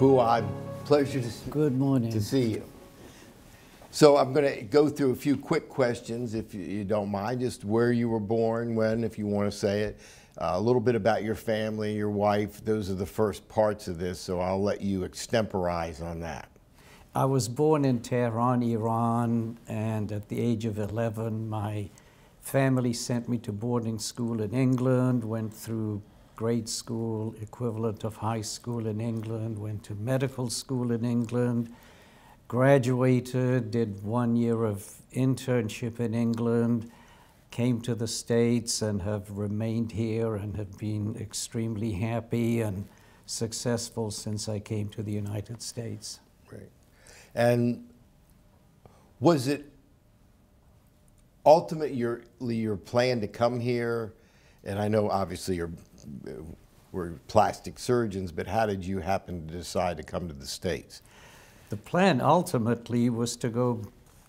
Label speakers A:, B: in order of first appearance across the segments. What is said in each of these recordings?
A: Foad, pleasure
B: Good morning.
A: to see you. So I'm going to go through a few quick questions, if you don't mind, just where you were born, when, if you want to say it, a little bit about your family, your wife. Those are the first parts of this, so I'll let you extemporize on that.
B: I was born in Tehran, Iran, and at the age of 11, my family sent me to boarding school in England, went through grade school, equivalent of high school in England, went to medical school in England, graduated, did 1 year of internship in England, came to the States and have remained here and have been extremely happy and successful since I came to the United States.
A: Great. And was it ultimately your plan to come here? And I know obviously we're plastic surgeons, but how did you happen to decide to come to the States?
B: The plan ultimately was to go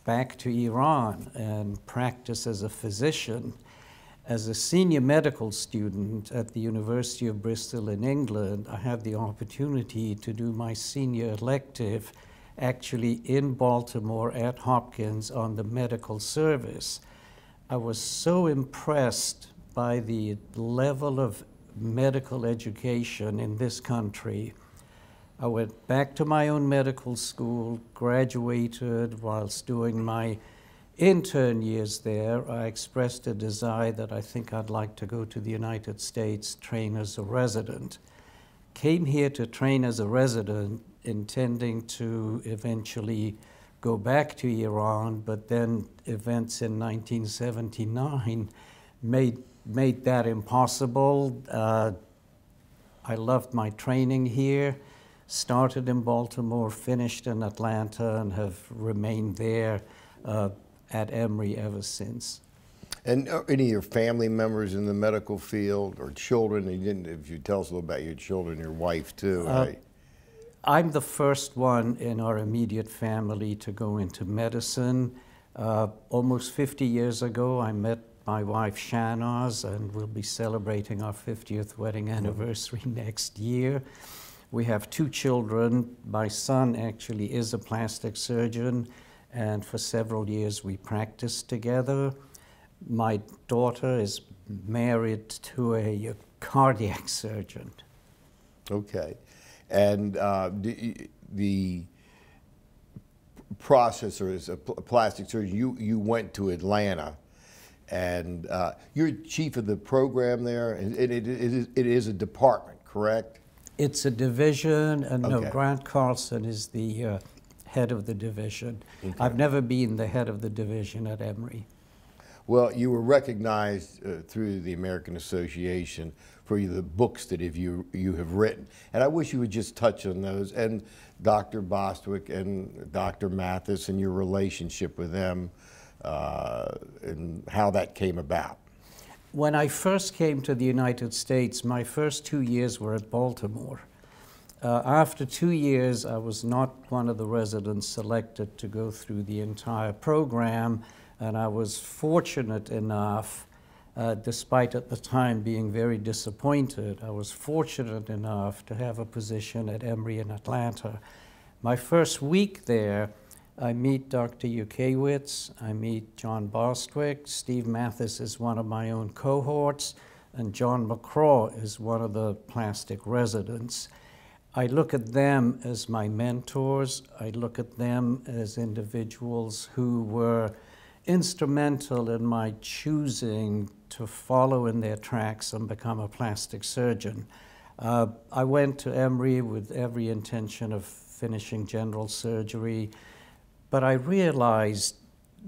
B: back to Iran and practice as a physician. As a senior medical student at the University of Bristol in England, I had the opportunity to do my senior elective actually in Baltimore at Hopkins on the medical service. I was so impressed by the level of medical education in this country. I went back to my own medical school, graduated. Whilst doing my intern years there, I expressed a desire that I think I'd like to go to the United States, train as a resident. Came here to train as a resident, intending to eventually go back to Iran, but then events in 1979 made that impossible. I loved my training here, started in Baltimore, finished in Atlanta, and have remained there at Emory ever since.
A: And any of your family members in the medical field or children? If you tell us a little about your children, your wife too, right?
B: I'm the first one in our immediate family to go into medicine. Almost 50 years ago, I met my wife Shahnaz, and we'll be celebrating our 50th wedding anniversary next year. We have 2 children. My son actually is a plastic surgeon, and for several years we practiced together. My daughter is married to a cardiac surgeon.
A: Okay. And the process, or as a plastic surgeon, you went to Atlanta, and you're chief of the program there, and it is a department, correct?
B: It's a division, and
A: okay.
B: No, Grant Carlson is the head of the division. Okay. I've never been the head of the division at Emory.
A: Well, you were recognized through the American Association for the books that you have written. And I wish you would just touch on those, and Dr. Bostwick and Dr. Mathis and your relationship with them and how that came about.
B: When I first came to the United States, my first 2 years were at Baltimore. After 2 years, I was not one of the residents selected to go through the entire program, and I was fortunate enough, despite at the time being very disappointed, I was fortunate enough to have a position at Emory in Atlanta. My first week there, I meet Dr. Ukewitz, I meet John Bostwick, Steve Mathis is one of my own cohorts, and John McCraw is one of the plastic residents. I look at them as my mentors. I look at them as individuals who were instrumental in my choosing to follow in their tracks and become a plastic surgeon. I went to Emory with every intention of finishing general surgery, but I realized,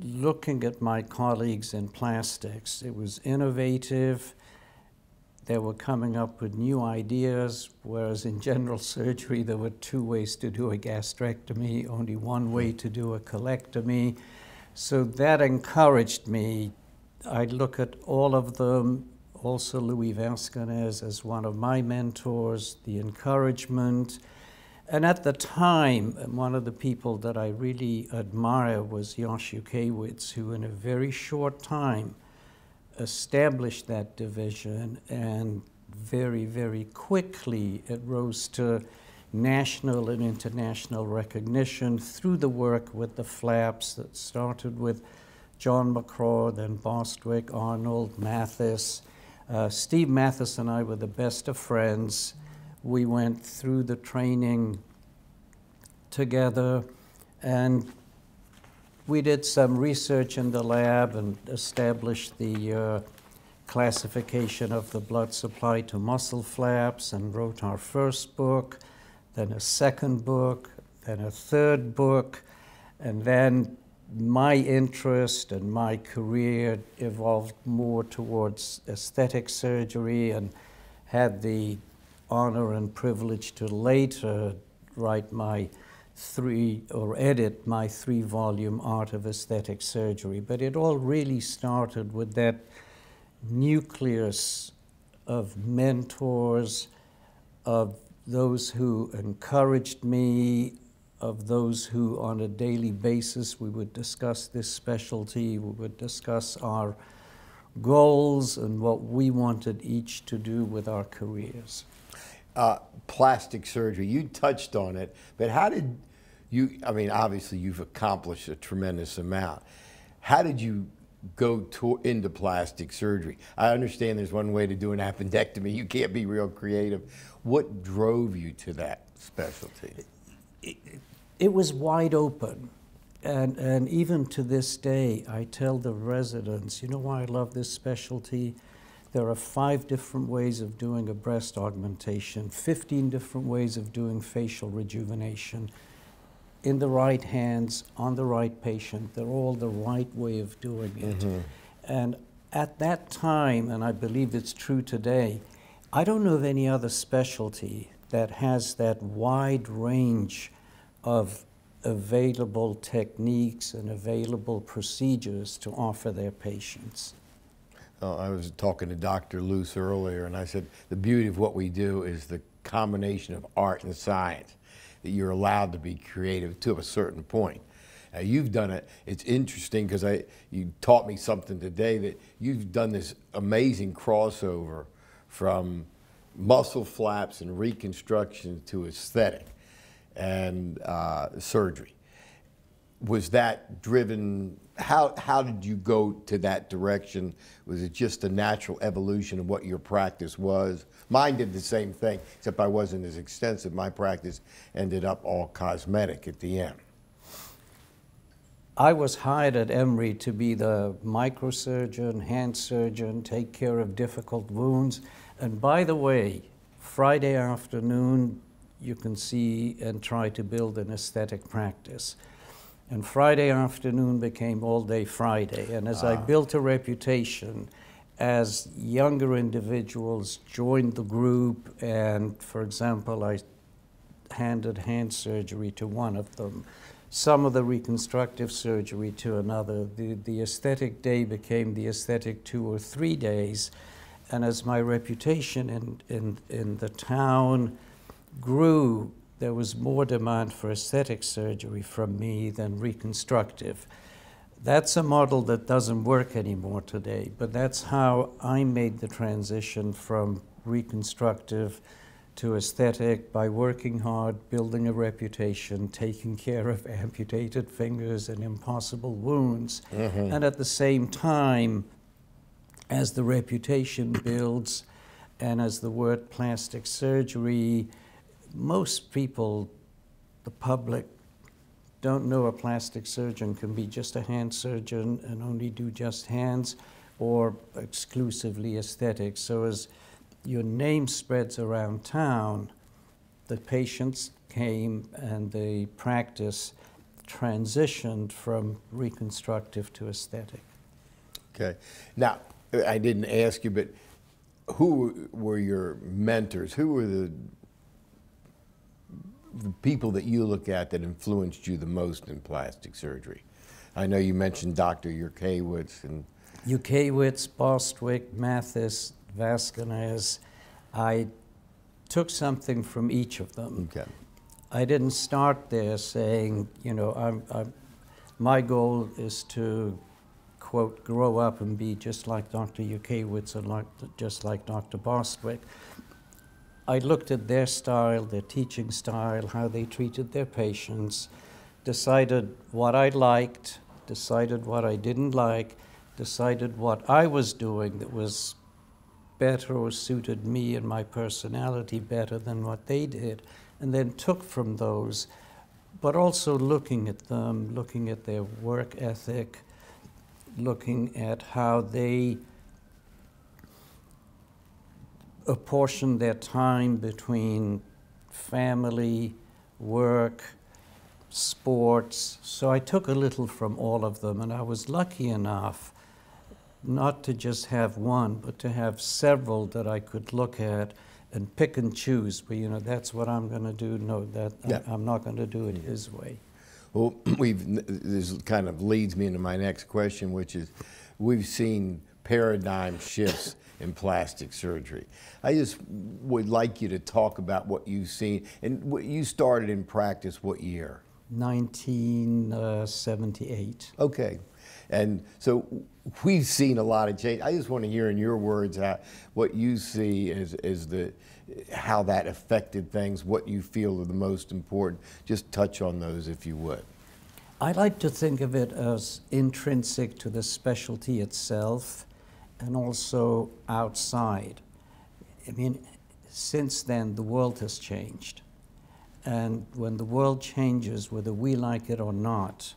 B: looking at my colleagues in plastics, it was innovative. They were coming up with new ideas, whereas in general surgery there were 2 ways to do a gastrectomy, only 1 way to do a colectomy. So that encouraged me. I look at all of them, also Louis Vasconez as one of my mentors, the encouragement. And at the time, one of the people that I really admire was Josh Ukewitz, who in a very short time established that division, and very, very quickly it rose to national and international recognition through the work with the flaps that started with John McCraw, then Bostwick, Arnold, Mathis. Steve Mathis and I were the best of friends. We went through the training together, and we did some research in the lab and established the classification of the blood supply to muscle flaps, and wrote our first book, then a second book, then a third book, and then my interest and my career evolved more towards aesthetic surgery, and had the honor and privilege to later write my edit my 3-volume Art of Aesthetic Surgery. But it all really started with that nucleus of mentors, of those who encouraged me, of those who on a daily basis we would discuss this specialty, we would discuss our goals and what we wanted each to do with our careers.
A: Plastic surgery, you touched on it, but how did you, I mean, obviously you've accomplished a tremendous amount. How did you go into plastic surgery? I understand there's one way to do an appendectomy. You can't be real creative. What drove you to that specialty?
B: It was wide open. And even to this day, I tell the residents, you know why I love this specialty? There are 5 different ways of doing a breast augmentation, 15 different ways of doing facial rejuvenation. In the right hands, on the right patient, they're all the right way of doing it. Mm-hmm. And at that time, and I believe it's true today, I don't know of any other specialty that has that wide range of available techniques and available procedures to offer their patients.
A: I was talking to Dr. Luce earlier, and I said the beauty of what we do is the combination of art and science, that you're allowed to be creative to a certain point. You've done it. It's interesting because you taught me something today, that you've done this amazing crossover from muscle flaps and reconstruction to aesthetic and surgery. Was that driven, how did you go to that direction? Was it just a natural evolution of what your practice was? Mine did the same thing, except I wasn't as extensive. My practice ended up all cosmetic at the end.
B: I was hired at Emory to be the microsurgeon, hand surgeon, take care of difficult wounds. And by the way, Friday afternoon, you can see and try to build an aesthetic practice. And Friday afternoon became All Day Friday. And as I built a reputation, as younger individuals joined the group, and for example, I handed hand surgery to one of them, some of the reconstructive surgery to another. The aesthetic day became the aesthetic 2 or 3 days. And as my reputation in the town grew, there was more demand for aesthetic surgery from me than reconstructive. That's a model that doesn't work anymore today, but that's how I made the transition from reconstructive to aesthetic, by working hard, building a reputation, taking care of amputated fingers and impossible wounds. Mm-hmm. And at the same time, as the reputation builds and as the word plastic surgery, most people, the public, don't know a plastic surgeon can be just a hand surgeon and only do just hands, or exclusively aesthetics. So as your name spreads around town, the patients came and the practice transitioned from reconstructive to aesthetic.
A: Okay. Now, I didn't ask you, but who were your mentors? Who were the people that you look at that influenced you the most in plastic surgery? I know you mentioned Dr. Yurkiewicz and...
B: Yurkiewicz, Bostwick, Mathis, Vasquez. I took something from each of them. Okay. I didn't start there saying, you know, my goal is to, quote, grow up and be just like Dr. Yurkiewicz or just like Dr. Bostwick. I looked at their style, their teaching style, how they treated their patients, decided what I liked, decided what I didn't like, decided what I was doing that was better or suited me and my personality better than what they did, and then took from those, but also looking at them, looking at their work ethic, looking at how they apportion their time between family, work, sports. So I took a little from all of them, and I was lucky enough not to just have one, but to have several that I could look at and pick and choose. But, you know, that's what I'm going to do. No, I'm not going to do it his way.
A: Well, this kind of leads me into my next question, which is, we've seen paradigm shifts in plastic surgery. I just would like you to talk about what you've seen. And what you started in practice what year?
B: 1978.
A: Okay. And so we've seen a lot of change. I just want to hear in your words what you see as how that affected things, what you feel are the most important. Just touch on those if you would.
B: I like to think of it as intrinsic to the specialty itself and also outside. I mean, since then, the world has changed. And when the world changes, whether we like it or not,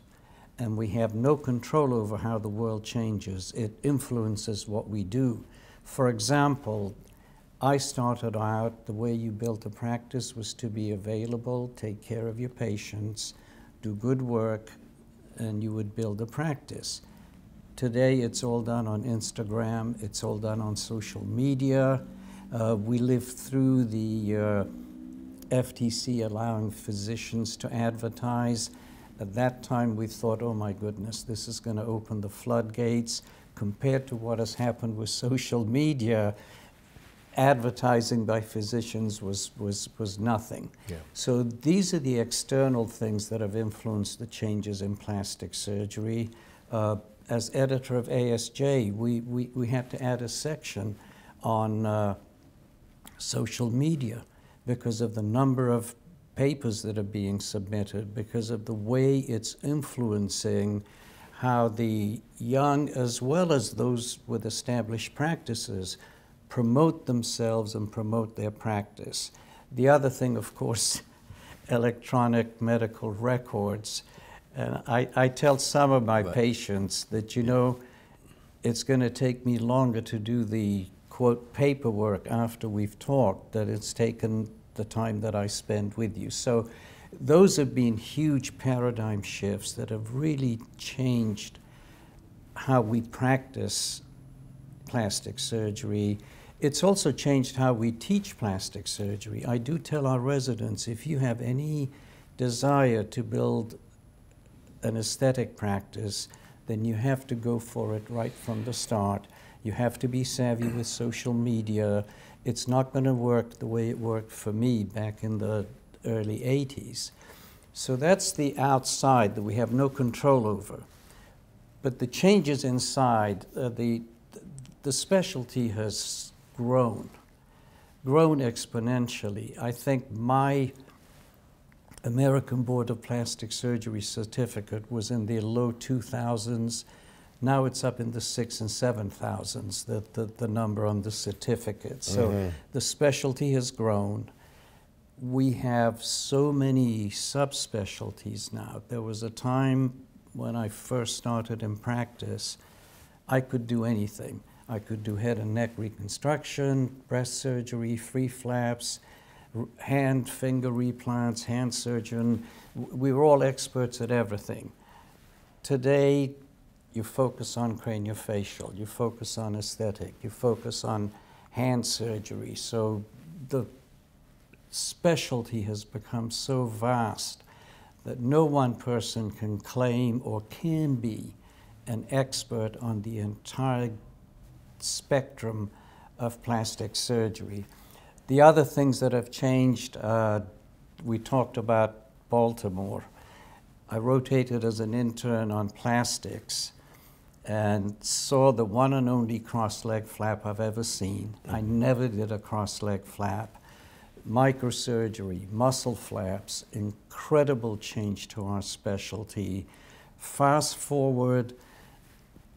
B: and we have no control over how the world changes, it influences what we do. For example, I started out, the way you built a practice was to be available, take care of your patients, do good work, and you would build a practice. Today, it's all done on Instagram, it's all done on social media. We lived through the FTC allowing physicians to advertise. At that time, we thought, oh my goodness, this is going to open the floodgates. Compared to what has happened with social media, advertising by physicians was nothing. Yeah. So these are the external things that have influenced the changes in plastic surgery. As editor of ASJ, we had to add a section on social media because of the number of papers that are being submitted, because of the way it's influencing how the young, as well as those with established practices, promote themselves and promote their practice. The other thing, of course, electronic medical records. And I tell some of my patients that, you know, it's going to take me longer to do the, quote, paperwork after we've talked than it's taken the time that I spend with you. So those have been huge paradigm shifts that have really changed how we practice plastic surgery. It's also changed how we teach plastic surgery. I do tell our residents, if you have any desire to build an aesthetic practice, then you have to go for it right from the start. You have to be savvy with social media. It's not going to work the way it worked for me back in the early 80s. So that's the outside that we have no control over. But the changes inside, the specialty has grown exponentially. I think my American Board of Plastic Surgery certificate was in the low 2000s. Now it's up in the 6,000 and 7,000s, the number on the certificate. So the specialty has grown. We have so many subspecialties now. There was a time when I first started in practice, I could do anything. I could do head and neck reconstruction, breast surgery, free flaps, hand, finger replants, hand surgeon. We were all experts at everything. Today, you focus on craniofacial, you focus on aesthetic, you focus on hand surgery. So the specialty has become so vast that no one person can claim or can be an expert on the entire spectrum of plastic surgery. The other things that have changed, we talked about Baltimore. I rotated as an intern on plastics and saw the one and only cross-leg flap I've ever seen. I never did a cross-leg flap. microsurgery, muscle flaps, incredible change to our specialty. Fast forward,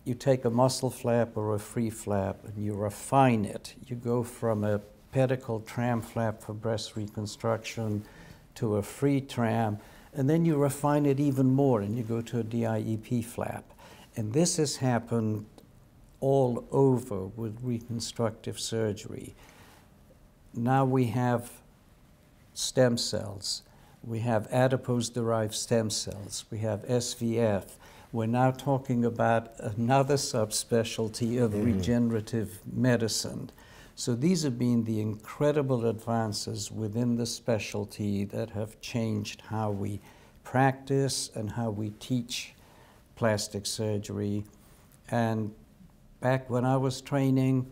B: you take a muscle flap or a free flap and you refine it. You go from a pedicle tram flap for breast reconstruction to a free tram, and then you refine it even more and you go to a DIEP flap. And this has happened all over with reconstructive surgery. Now we have stem cells. We have adipose-derived stem cells. We have SVF. We're now talking about another subspecialty of regenerative medicine. So these have been the incredible advances within the specialty that have changed how we practice and how we teach plastic surgery. And back when I was training,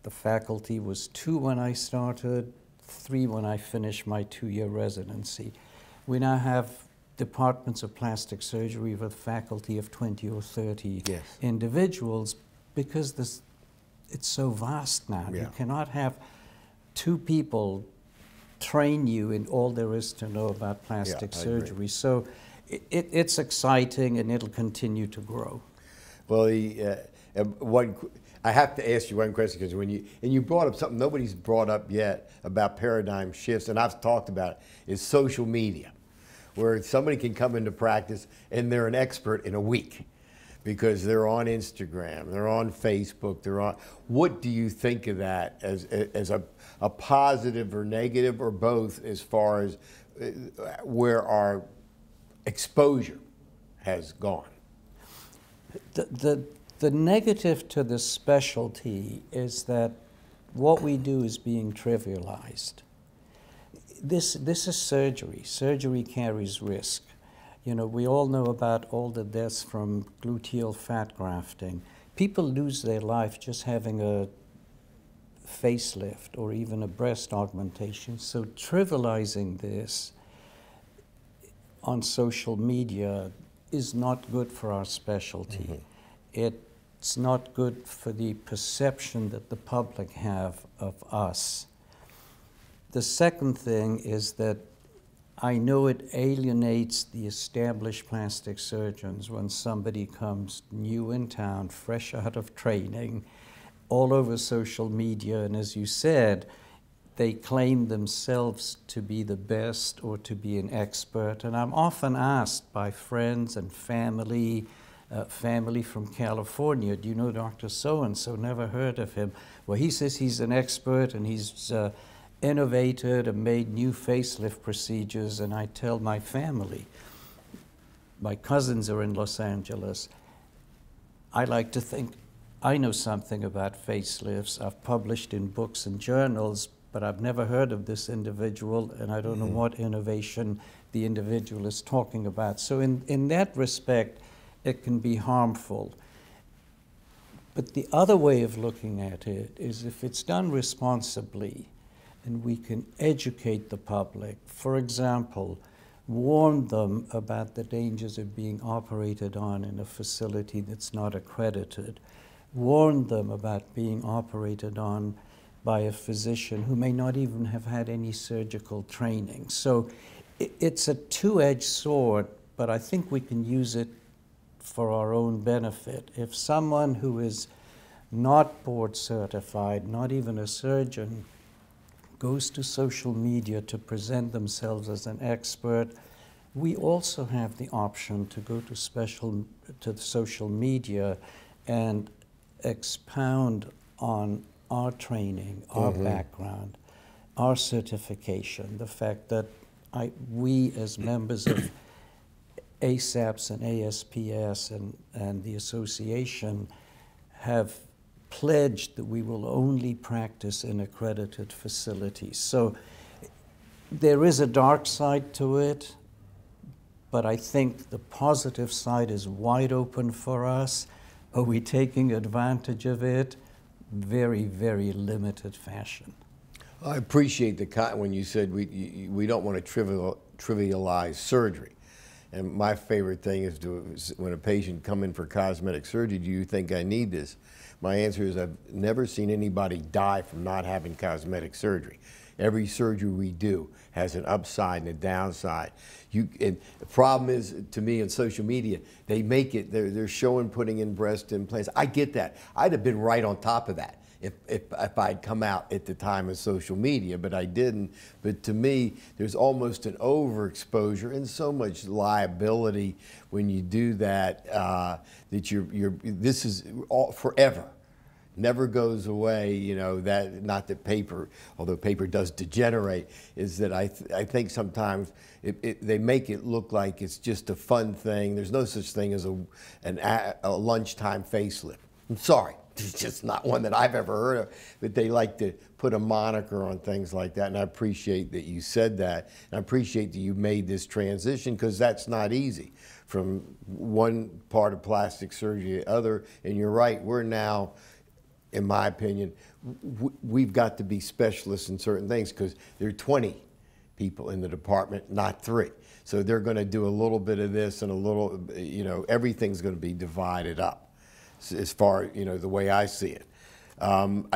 B: the faculty was 2 when I started, 3 when I finished my 2-year residency. We now have departments of plastic surgery with faculty of 20 or 30 individuals because it's so vast now.
A: Yeah.
B: You cannot have 2 people train you in all there is to know about plastic surgery. So it's exciting and it'll continue to grow.
A: Well, I have to ask you one question because you brought up something nobody's brought up yet about paradigm shifts, and I've talked about it, is social media, where somebody can come into practice and they're an expert in a week because they're on Instagram, they're on Facebook, they're on. What do you think of that as a positive or negative or both as far as where our exposure has gone?
B: The negative to this specialty is that what we do is being trivialized. This is surgery. Surgery carries risk. You know, we all know about all the deaths from gluteal fat grafting. People lose their life just having a facelift or even a breast augmentation. So trivializing this on social media is not good for our specialty. It's not good for the perception that the public have of us. The second thing is that I know it alienates the established plastic surgeons when somebody comes new in town, fresh out of training, all over social media, and as you said, they claim themselves to be the best or to be an expert. And I'm often asked by friends and family from California, do you know Dr. So-and-so? Never heard of him. Well, he says he's an expert and he's innovated and made new facelift procedures, and I tell my family, my cousins are in Los Angeles, I like to think I know something about facelifts. I've published in books and journals, but I've never heard of this individual, and I don't know what innovation the individual is talking about. So in that respect, it can be harmful. But the other way of looking at it is if it's done responsibly and we can educate the public, for example, warn them about the dangers of being operated on in a facility that's not accredited, warn them about being operated on by a physician who may not even have had any surgical training. So it's a two-edged sword, but I think we can use it for our own benefit. If someone who is not board certified, not even a surgeon, goes to social media to present themselves as an expert, we also have the option to go to social media and expound on our training, our background, our certification, the fact that we as members of ASAPS and ASPS and the association have pledged that we will only practice in accredited facilities. So there is a dark side to it, but I think the positive side is wide open for us. Are we taking advantage of it? Very, very limited fashion.
A: I appreciate when you said we don't want to trivialize surgery. And my favorite thing is when a patient come in for cosmetic surgery, do you think I need this? My answer is I've never seen anybody die from not having cosmetic surgery. every surgery we do has an upside and a downside. And the problem is, to me, on social media, they make it, they're showing putting in breast implants. I get that. I'd have been right on top of that if I'd come out at the time of social media, but I didn't. But to me, there's almost an overexposure and so much liability when you do that, that this is all forever. Never goes away, you know, that, not that paper, although paper does degenerate, is that I think sometimes they make it look like it's just a fun thing. There's no such thing as a lunchtime facelift. I'm sorry, it's just not one that I've ever heard of, but they like to put a moniker on things like that, and I appreciate that you said that, and I appreciate that you made this transition, because that's not easy, from one part of plastic surgery to the other, and you're right, we're now, in my opinion, we've got to be specialists in certain things, because there are 20 people in the department, not 3. So they're going to do a little bit of this and a little, you know, everything's going to be divided up, as far, you know, the way I see it.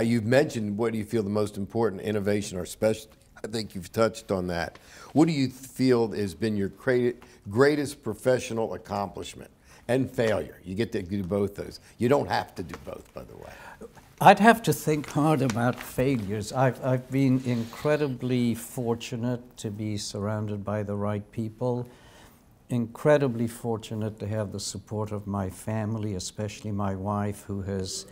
A: You've mentioned, what do you feel the most important innovation or specialty? I think you've touched on that. What do you feel has been your greatest professional accomplishment and failure? You get to do both those. You don't have to do both, by the way.
B: I'd have to think hard about failures. I've been incredibly fortunate to be surrounded by the right people, incredibly fortunate to have the support of my family, especially my wife, who has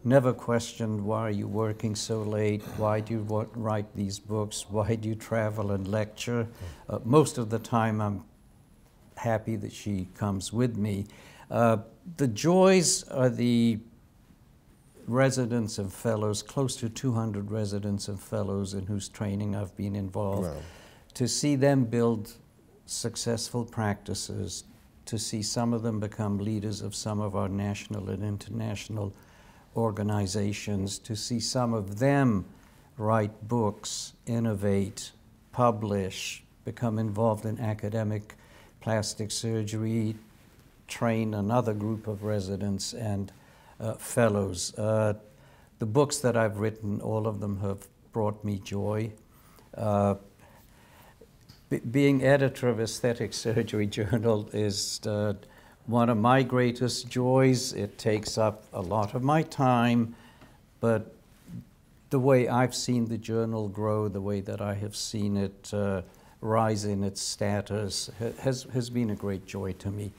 B: never questioned, why are you working so late? Why do you write these books? Why do you travel and lecture? Most of the time I'm happy that she comes with me. The joys are the residents and fellows, close to 200 residents and fellows in whose training I've been involved. Wow. To see them build successful practices, to see some of them become leaders of some of our national and international organizations, to see some of them write books, innovate, publish, become involved in academic plastic surgery, train another group of residents and fellows. The books that I've written, all of them have brought me joy. Being editor of Aesthetic Surgery Journal is one of my greatest joys. It takes up a lot of my time, but the way I've seen the journal grow, the way that I have seen it rise in its status has been a great joy to me.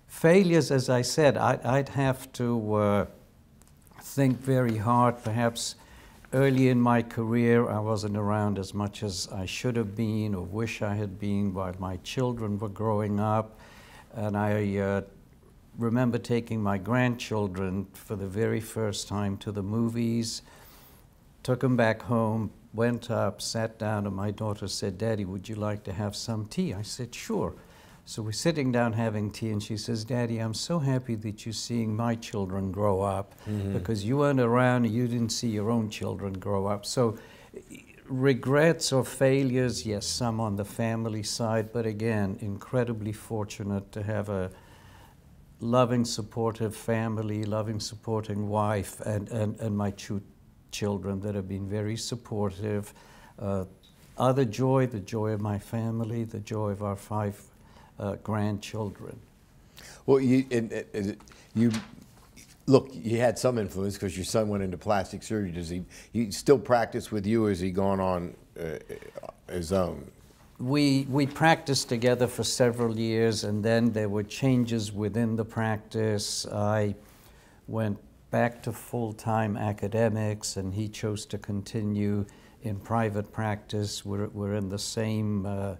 B: Failures, as I said, I'd have to think very hard. Perhaps early in my career, I wasn't around as much as I should have been or wish I had been while my children were growing up. And I remember taking my grandchildren for the very first time to the movies, took them back home, went up, sat down, and my daughter said, "Daddy, would you like to have some tea?" I said, "Sure." So we're sitting down having tea, and she says, "Daddy, I'm so happy that you're seeing my children grow up, because you weren't around and you didn't see your own children grow up." So regrets or failures, yes, some on the family side, but again, incredibly fortunate to have a loving, supportive family, loving, supporting wife, and my 2 children that have been very supportive. Other joy, the joy of my family, the joy of our 5 grandchildren.
A: Well, you look, you had some influence because your son went into plastic surgery. Does he still practice with you, or has he gone on his own?
B: We practiced together for several years, and then there were changes within the practice. I went back to full-time academics, and he chose to continue in private practice. We're in the same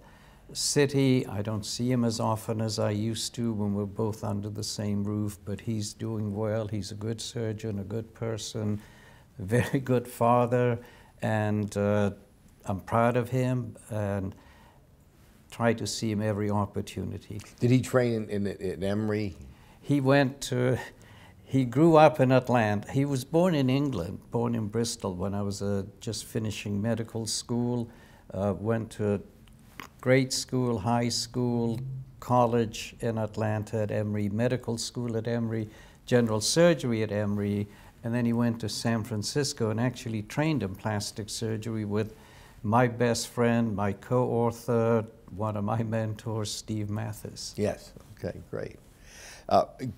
B: city. I don't see him as often as I used to when we're both under the same roof, but he's doing well. He's a good surgeon, a good person, a very good father, and I'm proud of him and try to see him every opportunity.
A: Did he train at Emory?
B: He grew up in Atlanta. He was born in England, born in Bristol when I was just finishing medical school, went to grade school, high school, college in Atlanta at Emory, medical school at Emory, general surgery at Emory, And then he went to San Francisco and actually trained in plastic surgery with my best friend, my co-author, one of my mentors, Steve Mathis.
A: Yes, okay, great.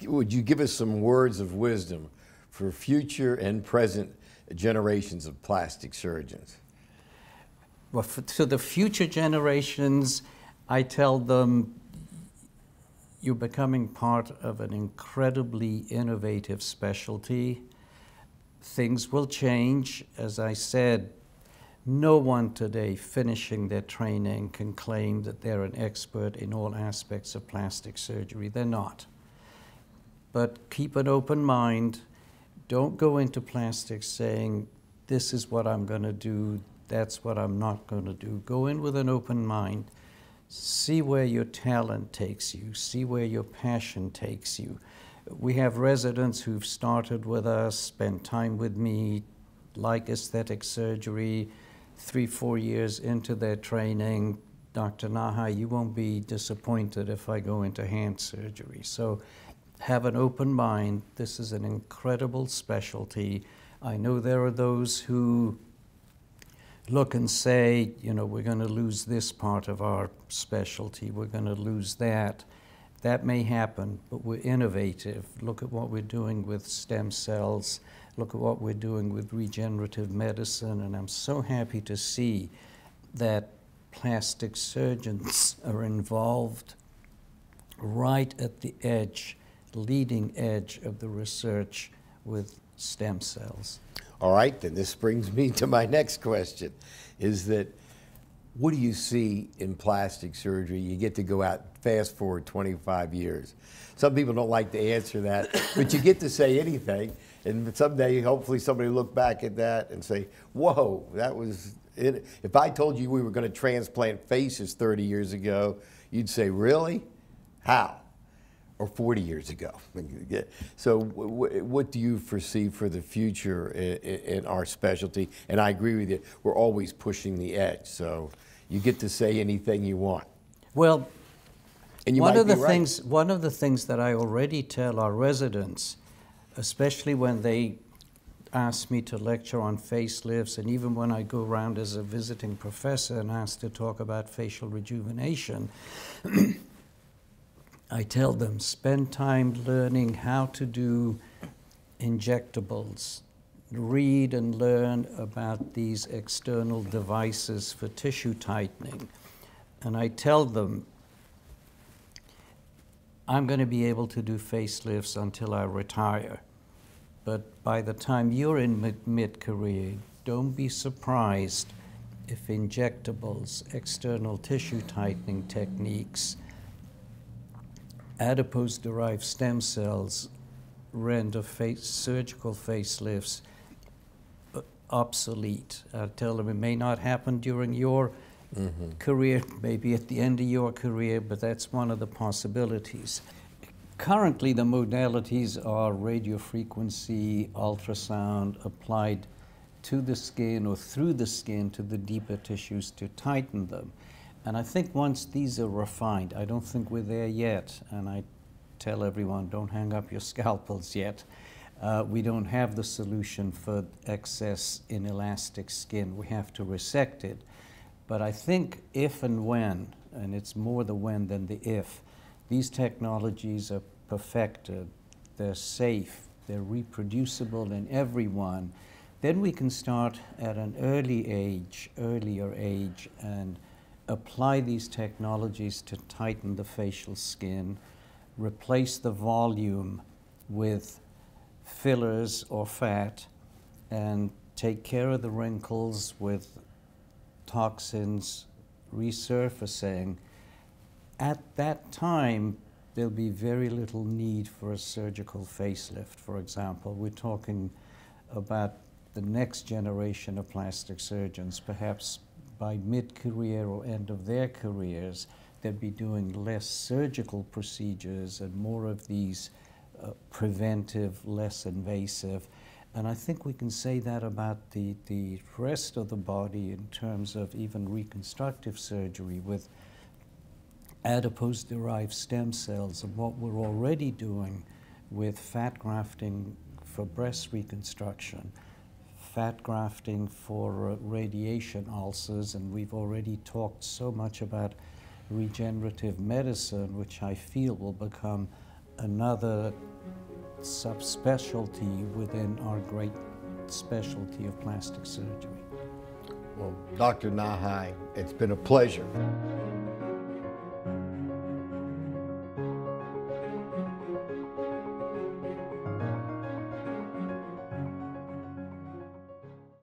A: Would you give us some words of wisdom for future and present generations of plastic surgeons?
B: Well, to the future generations, I tell them, you're becoming part of an incredibly innovative specialty. Things will change. As I said, no one today finishing their training can claim that they're an expert in all aspects of plastic surgery. They're not. But keep an open mind. Don't go into plastics saying, this is what I'm going to do, that's what I'm not going to do. Go in with an open mind. See where your talent takes you. See where your passion takes you. We have residents who've started with us, spent time with me, like aesthetic surgery, 3-4 years into their training. Dr. Nahai, you won't be disappointed if I go into hand surgery. So have an open mind. This is an incredible specialty. I know there are those who look and say, you know, we're going to lose this part of our specialty, we're going to lose that. That may happen, but we're innovative. Look at what we're doing with stem cells. Look at what we're doing with regenerative medicine. And I'm so happy to see that plastic surgeons are involved right at the edge, leading edge of the research with stem cells.
A: All right, then this brings me to my next question, is that what do you see in plastic surgery? You get to go out, fast forward 25 years. Some people don't like to answer that, but you get to say anything, and someday hopefully somebody will look back at that and say, whoa, that was it. If I told you we were going to transplant faces 30 years ago, you'd say, really? How? Or 40 years ago. So what do you foresee for the future in our specialty? And I agree with you, we're always pushing the edge, so you get to say anything you want.
B: Well,
A: and you
B: one of the things that I already tell our residents, especially when they ask me to lecture on facelifts, and even when I go around as a visiting professor and ask to talk about facial rejuvenation, I tell them, spend time learning how to do injectables. Read and learn about these external devices for tissue tightening. And I tell them, I'm going to be able to do facelifts until I retire. But by the time you're in mid-career, don't be surprised if injectables, external tissue tightening techniques, adipose-derived stem cells render surgical facelifts obsolete. I tell them it may not happen during your career, maybe at the end of your career, but that's one of the possibilities. Currently, the modalities are radiofrequency, ultrasound applied to the skin or through the skin to the deeper tissues to tighten them. And I think once these are refined, I don't think we're there yet, and I tell everyone, don't hang up your scalpels yet. We don't have the solution for excess inelastic skin. We have to resect it. But I think if and when, and it's more the when than the if, these technologies are perfected, they're safe, they're reproducible in everyone, then we can start at an earlier age, and apply these technologies to tighten the facial skin, replace the volume with fillers or fat, and take care of the wrinkles with toxins resurfacing. At that time, there'll be very little need for a surgical facelift, for example. We're talking about the next generation of plastic surgeons, perhaps by mid-career or end of their careers, they'd be doing less surgical procedures and more of these preventive, less invasive. And I think we can say that about the rest of the body in terms of even reconstructive surgery with adipose-derived stem cells and what we're already doing with fat grafting for breast reconstruction, fat grafting for radiation ulcers, and we've already talked so much about regenerative medicine, which I feel will become another subspecialty within our great specialty of plastic surgery.
A: Well, Dr. Nahai, it's been a pleasure.